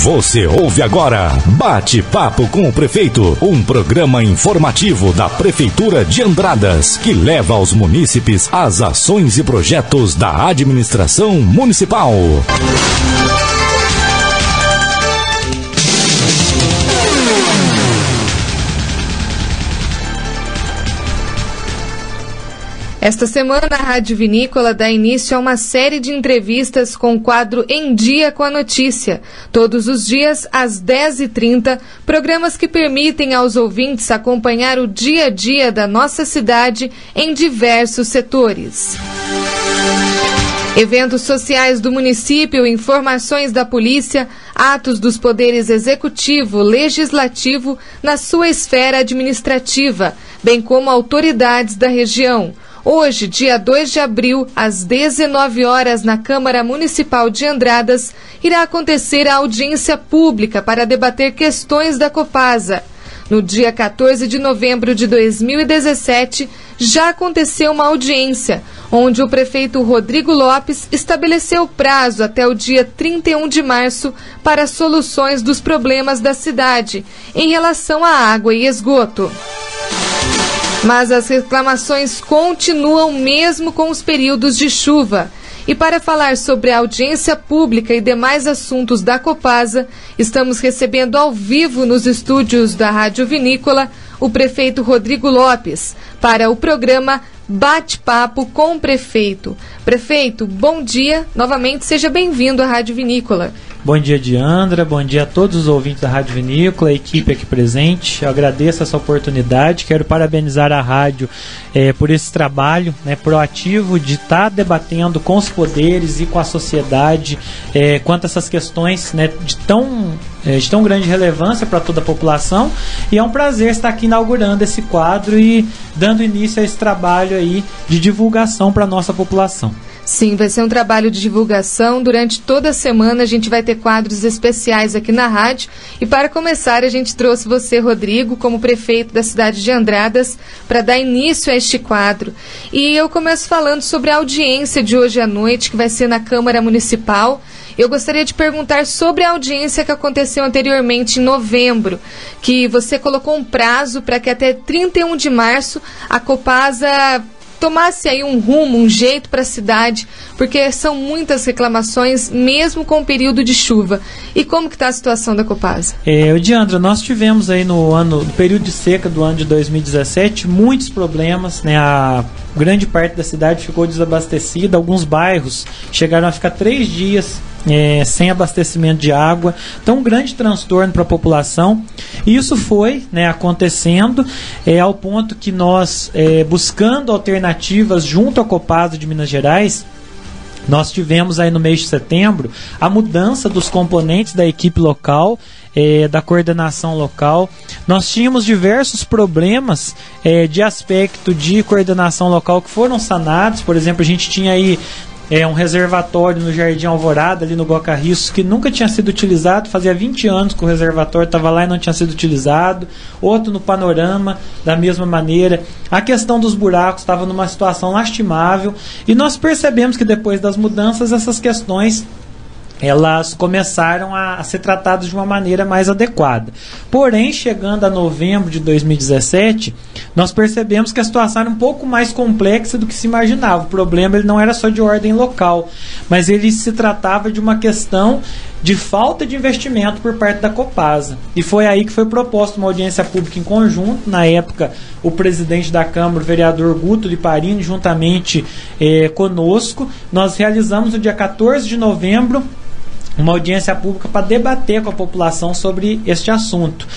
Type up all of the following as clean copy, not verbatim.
Você ouve agora Bate-Papo com o Prefeito, um programa informativo da Prefeitura de Andradas, que leva aos munícipes as ações e projetos da administração municipal. Esta semana, a Rádio Vinícola dá início a uma série de entrevistas com o quadro Em Dia com a Notícia. Todos os dias, às 10h30, programas que permitem aos ouvintes acompanhar o dia a dia da nossa cidade em diversos setores. Eventos sociais do município, informações da polícia, atos dos poderes executivo, legislativo na sua esfera administrativa, bem como autoridades da região. Hoje, dia 2 de abril, às 19 horas, na Câmara Municipal de Andradas, irá acontecer a audiência pública para debater questões da Copasa. No dia 14 de novembro de 2017, já aconteceu uma audiência, onde o prefeito Rodrigo Lopes estabeleceu prazo até o dia 31 de março para soluções dos problemas da cidade em relação à água e esgoto. Mas as reclamações continuam mesmo com os períodos de chuva. E para falar sobre a audiência pública e demais assuntos da Copasa, estamos recebendo ao vivo nos estúdios da Rádio Vinícola o prefeito Rodrigo Lopes para o programa Bate-Papo com o Prefeito. Prefeito, bom dia. Novamente, seja bem-vindo à Rádio Vinícola. Bom dia, Diandra. Bom dia a todos os ouvintes da Rádio Vinícola, a equipe aqui presente. Eu agradeço essa oportunidade. Quero parabenizar a rádio por esse trabalho proativo de estar debatendo com os poderes e com a sociedade quanto a essas questões de tão grande relevância para toda a população. E é um prazer estar aqui inaugurando esse quadro e dando início a esse trabalho aí de divulgação para a nossa população. Sim, vai ser um trabalho de divulgação. Durante toda a semana a gente vai ter quadros especiais aqui na rádio. E para começar, a gente trouxe você, Rodrigo, como prefeito da cidade de Andradas, para dar início a este quadro. E eu começo falando sobre a audiência de hoje à noite, que vai ser na Câmara Municipal. Eu gostaria de perguntar sobre a audiência que aconteceu anteriormente em novembro, que você colocou um prazo para que até 31 de março a Copasa tomasse aí um rumo, um jeito para a cidade, porque são muitas reclamações, mesmo com o período de chuva. E como que está a situação da Copasa? Diandra, nós tivemos aí no período de seca do ano de 2017, muitos problemas, a grande parte da cidade ficou desabastecida, alguns bairros chegaram a ficar 3 dias sem abastecimento de água, então um grande transtorno para a população. E isso foi acontecendo ao ponto que nós, buscando alternativas junto à Copasa de Minas Gerais, nós tivemos aí no mês de setembro a mudança dos componentes da equipe local, da coordenação local. Nós tínhamos diversos problemas de aspecto de coordenação local que foram sanados. Por exemplo, a gente tinha aí um reservatório no Jardim Alvorada, ali no Gocarriços, que nunca tinha sido utilizado, fazia 20 anos que o reservatório estava lá e não tinha sido utilizado. Outro no Panorama, da mesma maneira. A questão dos buracos estava numa situação lastimável, e nós percebemos que depois das mudanças essas questões elas começaram a ser tratadas de uma maneira mais adequada. Porém, chegando a novembro de 2017, nós percebemos que a situação era um pouco mais complexa do que se imaginava. O problema ele não era só de ordem local, mas ele se tratava de uma questão de falta de investimento por parte da Copasa. E foi aí que foi proposta uma audiência pública em conjunto. Na época, o presidente da Câmara, o vereador Guto Liparini, juntamente conosco, nós realizamos no dia 14 de novembro uma audiência pública para debater com a população sobre este assunto.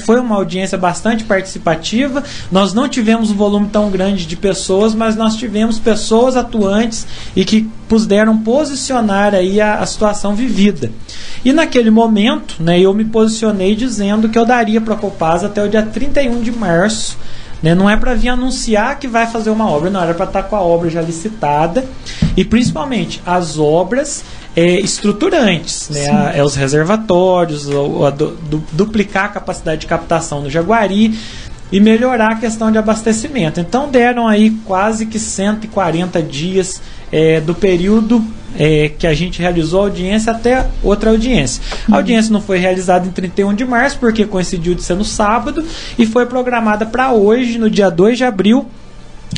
Foi uma audiência bastante participativa. Nós não tivemos um volume tão grande de pessoas, mas nós tivemos pessoas atuantes e que puderam posicionar aí a situação vivida. E naquele momento, eu me posicionei dizendo que eu daria para a Copasa até o dia 31 de março. Não é para vir anunciar que vai fazer uma obra, não, era para estar com a obra já licitada, e principalmente as obras estruturantes, os reservatórios, duplicar a capacidade de captação no Jaguari e melhorar a questão de abastecimento. Então deram aí quase que 140 dias do período que a gente realizou a audiência até outra audiência. A audiência não foi realizada em 31 de março, porque coincidiu de ser no sábado, e foi programada para hoje, no dia 2 de abril,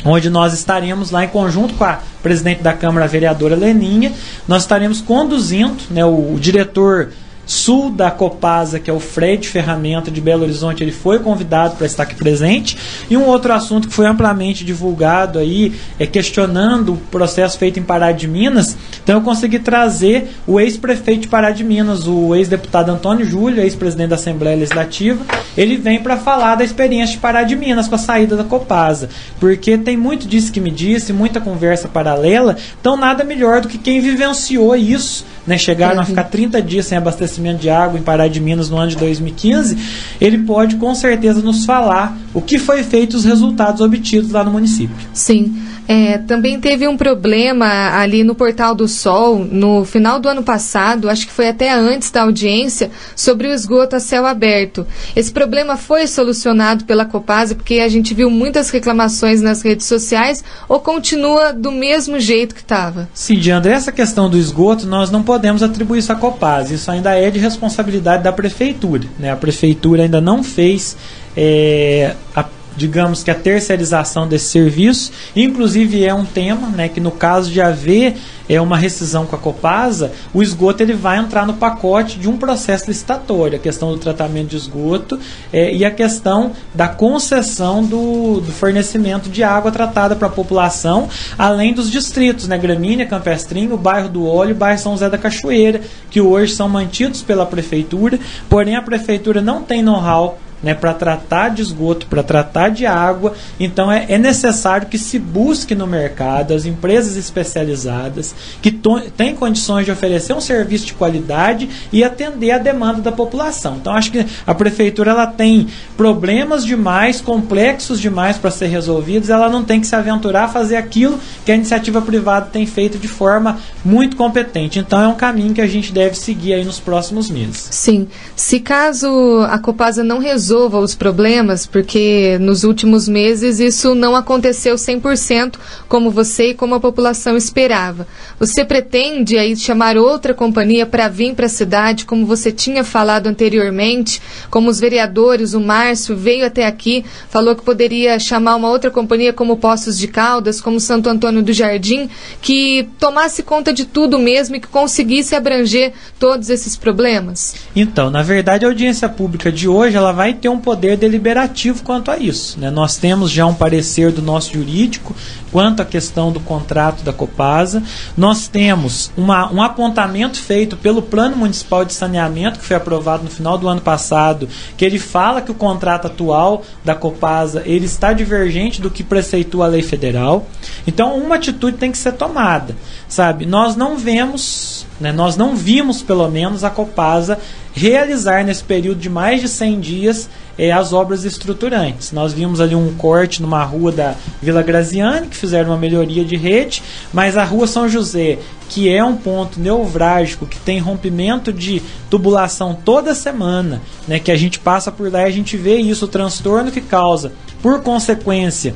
onde nós estaremos lá em conjunto com a presidente da Câmara, a vereadora Leninha. Nós estaremos conduzindo, né, o diretor sul da Copasa, que é o Fred Ferramenta de Belo Horizonte, ele foi convidado para estar aqui presente. E um outro assunto que foi amplamente divulgado aí, questionando o processo feito em Pará de Minas. Então eu consegui trazer o ex-prefeito de Pará de Minas, o ex-deputado Antônio Júlio, ex-presidente da Assembleia Legislativa. Ele vem para falar da experiência de Pará de Minas com a saída da Copasa, porque tem muito disso que me disse, muita conversa paralela. Então nada melhor do que quem vivenciou isso, né? Chegaram a ficar 30 dias sem abastecimento de água em Pará de Minas no ano de 2015, ele pode com certeza nos falar o que foi feito e os resultados obtidos lá no município. Sim. Também teve um problema ali no Portal do Sol, no final do ano passado, acho que foi até antes da audiência, sobre o esgoto a céu aberto. Esse problema foi solucionado pela Copasa, porque a gente viu muitas reclamações nas redes sociais, ou continua do mesmo jeito que estava? Sim, Diandra, essa questão do esgoto, nós não podemos atribuir isso à Copasa, isso ainda é de responsabilidade da Prefeitura, né? A Prefeitura ainda não fez digamos que a terceirização desse serviço, inclusive é um tema, né, que no caso de haver uma rescisão com a Copasa, o esgoto ele vai entrar no pacote de um processo licitatório, a questão do tratamento de esgoto e a questão da concessão do fornecimento de água tratada para a população, além dos distritos, né, Gramínia, Campestrinho, o bairro do Óleo e o bairro São José da Cachoeira, que hoje são mantidos pela Prefeitura, porém a Prefeitura não tem know-how, né, para tratar de esgoto, para tratar de água. Então é necessário que se busque no mercado as empresas especializadas que têm condições de oferecer um serviço de qualidade e atender a demanda da população. Então acho que a Prefeitura ela tem problemas demais, complexos demais para ser resolvidos, ela não tem que se aventurar a fazer aquilo que a iniciativa privada tem feito de forma muito competente. Então é um caminho que a gente deve seguir aí nos próximos meses. Sim. Se caso a Copasa não resolva os problemas, porque nos últimos meses isso não aconteceu 100% como você e como a população esperava. Você pretende aí chamar outra companhia para vir para a cidade, como você tinha falado anteriormente, como os vereadores, o Márcio veio até aqui, falou que poderia chamar uma outra companhia como Poços de Caldas, como Santo Antônio do Jardim, que tomasse conta de tudo mesmo e que conseguisse abranger todos esses problemas? Então, na verdade, a audiência pública de hoje ela vai ter um poder deliberativo quanto a isso, né? Nós temos já um parecer do nosso jurídico quanto à questão do contrato da Copasa. Nós temos um apontamento feito pelo Plano Municipal de Saneamento, que foi aprovado no final do ano passado, que ele fala que o contrato atual da Copasa ele está divergente do que preceitua a lei federal. Então, uma atitude tem que ser tomada, sabe? Nós não vimos pelo menos a Copasa realizar nesse período de mais de 100 dias as obras estruturantes. Nós vimos ali um corte numa rua da Vila Graziani, que fizeram uma melhoria de rede, mas a rua São José, que é um ponto nevrálgico, que tem rompimento de tubulação toda semana, né, que a gente passa por lá e a gente vê isso, o transtorno que causa, por consequência.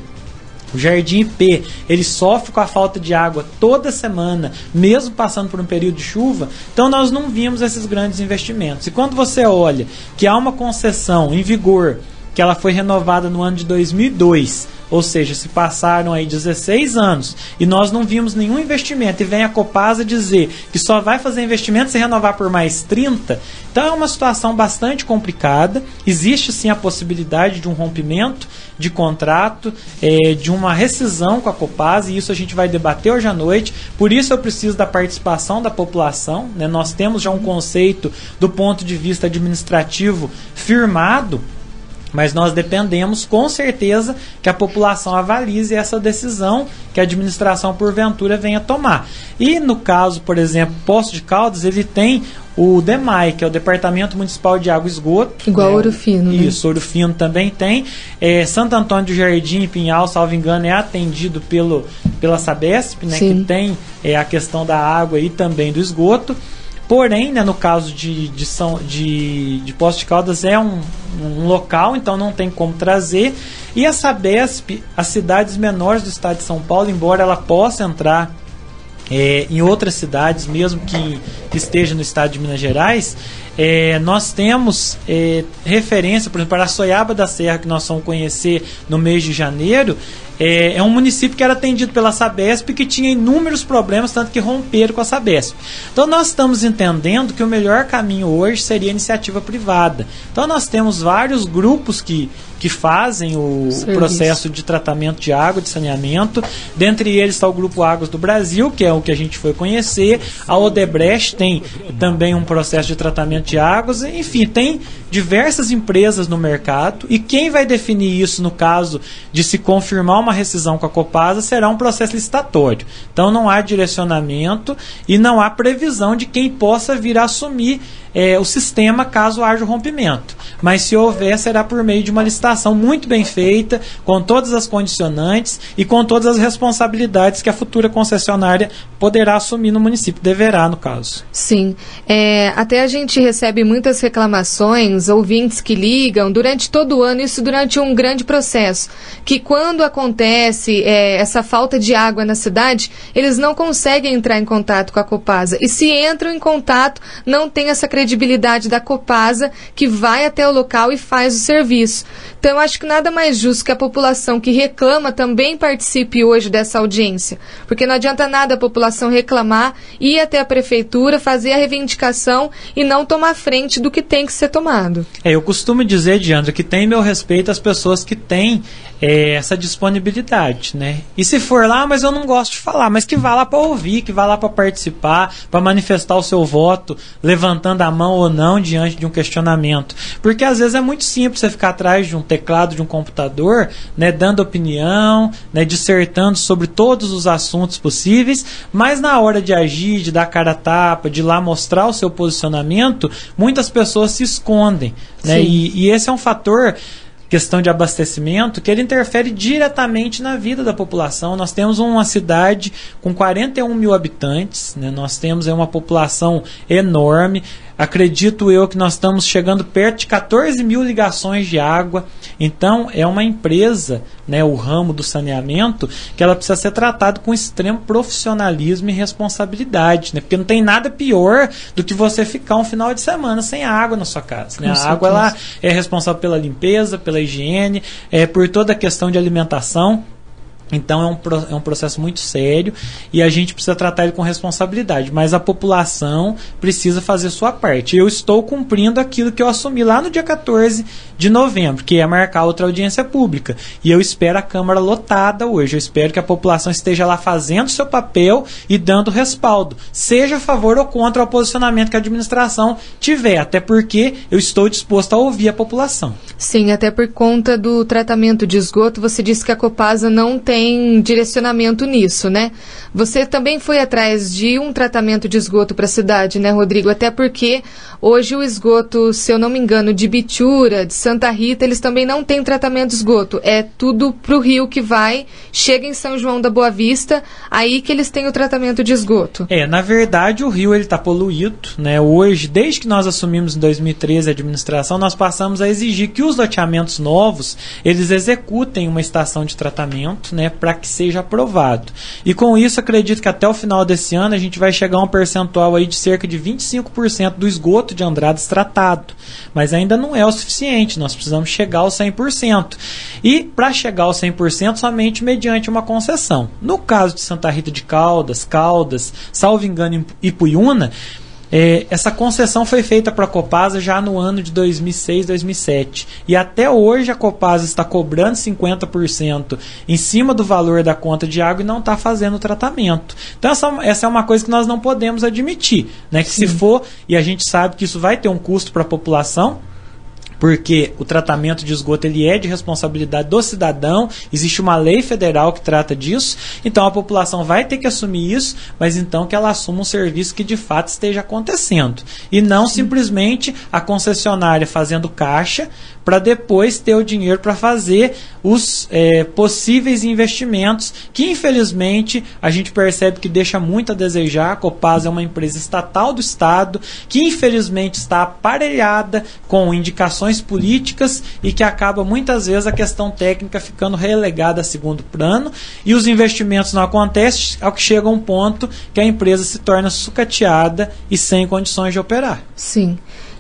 O Jardim IP, ele sofre com a falta de água toda semana, mesmo passando por um período de chuva. Então nós não vimos esses grandes investimentos. E quando você olha que há uma concessão em vigor, que ela foi renovada no ano de 2002, ou seja, se passaram aí 16 anos e nós não vimos nenhum investimento, e vem a Copasa dizer que só vai fazer investimento se renovar por mais 30, então é uma situação bastante complicada. Existe sim a possibilidade de um rompimento de contrato, de uma rescisão com a Copasa, e isso a gente vai debater hoje à noite. Por isso eu preciso da participação da população, né? Nós temos já um conceito do ponto de vista administrativo firmado, mas nós dependemos com certeza que a população avalize essa decisão que a administração porventura venha tomar. E no caso, por exemplo, Poços de Caldas, ele tem o DEMAI, que é o Departamento Municipal de Água e Esgoto. Igual Ouro Fino. Isso, Ouro Fino também tem. Santo Antônio do Jardim e Pinhal, salvo engano, é atendido pela Sabesp, né, que tem a questão da água e também do esgoto. Porém, né, no caso de Poços de Caldas é um local, então não tem como trazer. E a Sabesp, as cidades menores do estado de São Paulo, embora ela possa entrar em outras cidades, mesmo que esteja no estado de Minas Gerais, nós temos referência, por exemplo, para a Soiaba da Serra, que nós vamos conhecer no mês de janeiro. É um município que era atendido pela Sabesp, que tinha inúmeros problemas, tanto que romperam com a Sabesp. Então nós estamos entendendo que o melhor caminho hoje seria a iniciativa privada. Então nós temos vários grupos que fazem o processo de tratamento de água, de saneamento. Dentre eles está o Grupo Águas do Brasil, que é o que a gente foi conhecer. A Odebrecht tem também um processo de tratamento de águas. Enfim, tem diversas empresas no mercado, e quem vai definir isso no caso de se confirmar uma rescisão com a Copasa será um processo licitatório. Então não há direcionamento e não há previsão de quem possa vir a assumir o sistema caso haja o rompimento. Mas se houver, será por meio de uma licitação muito bem feita, com todas as condicionantes e com todas as responsabilidades que a futura concessionária poderá assumir no município, deverá no caso. Sim, até a gente recebe muitas reclamações, ouvintes que ligam durante todo o ano, isso durante um grande processo, que quando acontece essa falta de água na cidade, eles não conseguem entrar em contato com a Copasa, e se entram em contato, não tem essa credibilidade da Copasa, que vai até o local e faz o serviço. Então eu acho que nada mais justo que a população que reclama também participe hoje dessa audiência, porque não adianta nada a população reclamar, ir até a prefeitura, fazer a reivindicação e não tomar frente do que tem que ser tomado. Eu costumo dizer, Diandra, que tem meu respeito às pessoas que têm essa disponibilidade, né? E se for lá, mas eu não gosto de falar, mas que vá lá para ouvir, que vá lá para participar, para manifestar o seu voto, levantando a mão ou não diante de um questionamento. Porque às vezes é muito simples você ficar atrás de um teclado de um computador, né, dando opinião, né, dissertando sobre todos os assuntos possíveis, mas na hora de agir, de dar cara a tapa, de ir lá mostrar o seu posicionamento, muitas pessoas se escondem, né? E esse é um fator, questão de abastecimento, que ele interfere diretamente na vida da população. Nós temos uma cidade com 41 mil habitantes, né? Nós temos uma população enorme. Acredito eu que nós estamos chegando perto de 14 mil ligações de água. Então é uma empresa, né, o ramo do saneamento, que ela precisa ser tratada com extremo profissionalismo e responsabilidade, né? Porque não tem nada pior do que você ficar um final de semana sem água na sua casa, né? A água ela é responsável pela limpeza, pela higiene, por toda a questão de alimentação. Então é um processo muito sério e a gente precisa tratar ele com responsabilidade, mas a população precisa fazer sua parte. Eu estou cumprindo aquilo que eu assumi lá no dia 14 de novembro, que é marcar outra audiência pública, e eu espero a Câmara lotada hoje. Eu espero que a população esteja lá fazendo seu papel e dando respaldo, seja a favor ou contra o posicionamento que a administração tiver, até porque eu estou disposto a ouvir a população. Sim, até por conta do tratamento de esgoto, você disse que a Copasa não tem direcionamento nisso, né? Você também foi atrás de um tratamento de esgoto para a cidade, né, Rodrigo? Até porque hoje o esgoto, se eu não me engano, de Bitura, de Santa Rita, eles também não têm tratamento de esgoto. É tudo para o rio que vai, chega em São João da Boa Vista, aí que eles têm o tratamento de esgoto. Na verdade, o rio está poluído, né? Hoje, desde que nós assumimos em 2013 a administração, nós passamos a exigir que os loteamentos novos, eles executem uma estação de tratamento, né, para que seja aprovado. E com isso, acredito que até o final desse ano a gente vai chegar a um percentual aí de cerca de 25% do esgoto de Andradas tratado. Mas ainda não é o suficiente, nós precisamos chegar ao 100%. E para chegar ao 100%, somente mediante uma concessão. No caso de Santa Rita de Caldas, salvo engano, Ipuiuna, essa concessão foi feita para a Copasa já no ano de 2006, 2007. E até hoje a Copasa está cobrando 50% em cima do valor da conta de água e não está fazendo o tratamento. Então essa é uma coisa que nós não podemos admitir, né? Que se for, e a gente sabe que isso vai ter um custo para a população, porque o tratamento de esgoto ele é de responsabilidade do cidadão, existe uma lei federal que trata disso, então a população vai ter que assumir isso, mas então que ela assuma um serviço que de fato esteja acontecendo, e não simplesmente a concessionária fazendo caixa para depois ter o dinheiro para fazer os possíveis investimentos, que infelizmente a gente percebe que deixa muito a desejar. A Copasa é uma empresa estatal do Estado, que infelizmente está aparelhada com indicações questões políticas e que acaba muitas vezes a questão técnica ficando relegada a segundo plano e os investimentos não acontecem, ao que chega um ponto que a empresa se torna sucateada e sem condições de operar. Sim.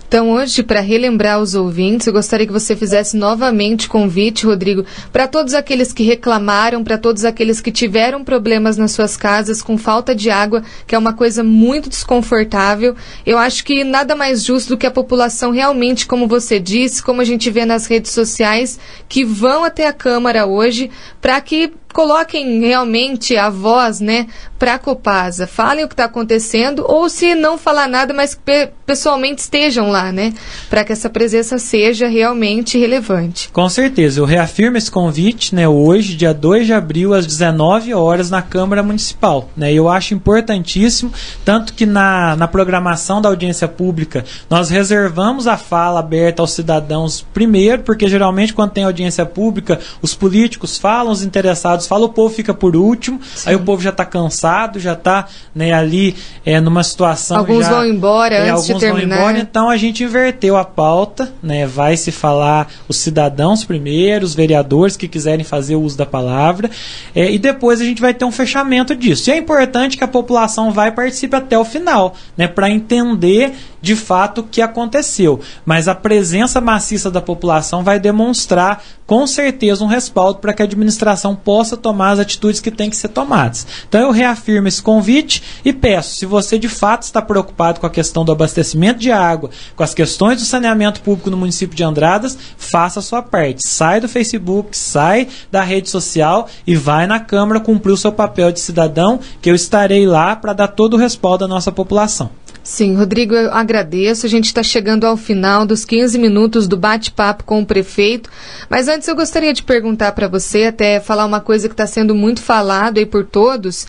Então, hoje, para relembrar os ouvintes, eu gostaria que você fizesse novamente convite, Rodrigo, para todos aqueles que reclamaram, para todos aqueles que tiveram problemas nas suas casas com falta de água, que é uma coisa muito desconfortável. Eu acho que nada mais justo do que a população realmente, como você disse, como a gente vê nas redes sociais, que vão até a Câmara hoje para que coloquem realmente a voz, né, para a Copasa, falem o que está acontecendo, ou se não falar nada, mas que pessoalmente estejam lá, né, para que essa presença seja realmente relevante. Com certeza, eu reafirmo esse convite, né, hoje, dia 2 de abril, às 19 horas, na Câmara Municipal, né, eu acho importantíssimo, tanto que na programação da audiência pública, nós reservamos a fala aberta aos cidadãos primeiro, porque geralmente quando tem audiência pública, os políticos falam, os interessados falam, o povo fica por último. Sim. Aí o povo já está cansado, já está, né, ali numa situação. Alguns vão embora antes de terminar. Vão embora, então a gente inverteu a pauta, né, vai se falar os cidadãos primeiro, os vereadores que quiserem fazer o uso da palavra, e depois a gente vai ter um fechamento disso. E é importante que a população vai participe até o final, né, para entender de fato o que aconteceu. Mas a presença maciça da população vai demonstrar com certeza um respaldo para que a administração possa tomar as atitudes que têm que ser tomadas. Então eu reafirmo esse convite e peço, se você de fato está preocupado com a questão do abastecimento de água, com as questões do saneamento público no município de Andradas, faça a sua parte. Sai do Facebook, sai da rede social e vai na Câmara cumprir o seu papel de cidadão, que eu estarei lá para dar todo o respaldo à nossa população. Sim, Rodrigo, eu agradeço. A gente está chegando ao final dos 15 minutos do bate-papo com o prefeito. Mas antes eu gostaria de perguntar para você, até falar uma coisa que está sendo muito falado aí por todos.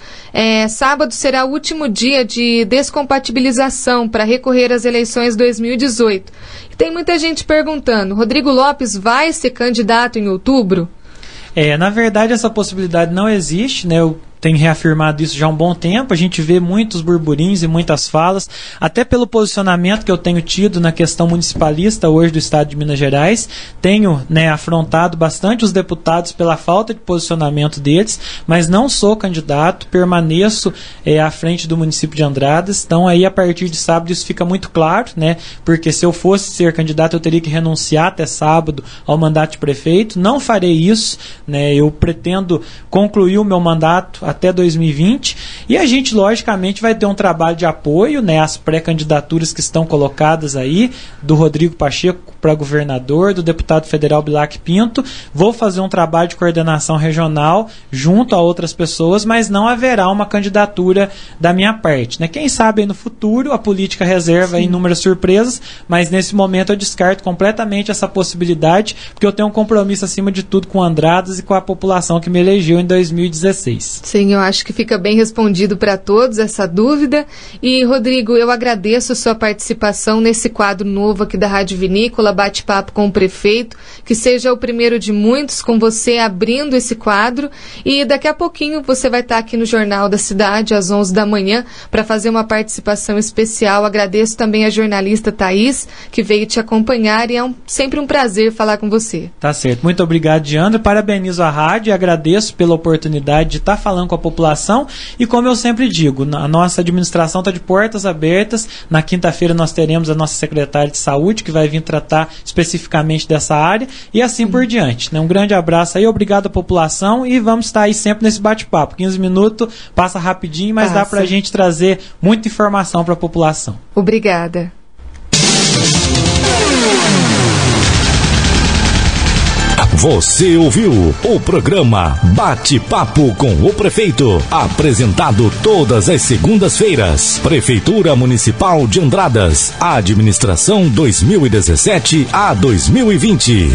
Sábado será o último dia de descompatibilização para recorrer às eleições 2018. E tem muita gente perguntando, Rodrigo Lopes vai ser candidato em outubro? Na verdade, essa possibilidade não existe, né? Eu tenho reafirmado isso já há um bom tempo. A gente vê muitos burburinhos e muitas falas, até pelo posicionamento que eu tenho tido na questão municipalista hoje do Estado de Minas Gerais. Tenho, né, afrontado bastante os deputados pela falta de posicionamento deles, mas não sou candidato, permaneço à frente do município de Andradas. Então aí a partir de sábado isso fica muito claro, né, porque se eu fosse ser candidato eu teria que renunciar até sábado ao mandato de prefeito. Não farei isso, né, eu pretendo concluir o meu mandato até 2020, e a gente logicamente vai ter um trabalho de apoio, né, às pré-candidaturas que estão colocadas aí, do Rodrigo Pacheco para governador, do deputado federal Bilac Pinto. Vou fazer um trabalho de coordenação regional junto a outras pessoas, mas não haverá uma candidatura da minha parte, né? Quem sabe aí no futuro a política reserva aí inúmeras surpresas, mas nesse momento eu descarto completamente essa possibilidade, porque eu tenho um compromisso acima de tudo com Andradas e com a população que me elegeu em 2016. Sim, eu acho que fica bem respondido para todos essa dúvida. E, Rodrigo, eu agradeço a sua participação nesse quadro novo aqui da Rádio Vinícola, Bate-Papo com o Prefeito, que seja o primeiro de muitos, com você abrindo esse quadro. E daqui a pouquinho você vai estar aqui no Jornal da Cidade, às 11 da manhã, para fazer uma participação especial. Agradeço também a jornalista Thaís, que veio te acompanhar, e é sempre um prazer falar com você. Tá certo. Muito obrigado, Diandra. Parabenizo a rádio e agradeço pela oportunidade de estar falando com a população, e como eu sempre digo, a nossa administração está de portas abertas. Na quinta-feira nós teremos a nossa secretária de saúde, que vai vir tratar especificamente dessa área, e assim por diante, né? Um grande abraço aí, obrigado à população, e vamos estar aí sempre nesse bate-papo. 15 minutos, passa rapidinho, mas dá pra gente trazer muita informação para a população. Obrigada. Você ouviu o programa Bate-Papo com o Prefeito, apresentado todas as segundas-feiras. Prefeitura Municipal de Andradas, Administração 2017 a 2020.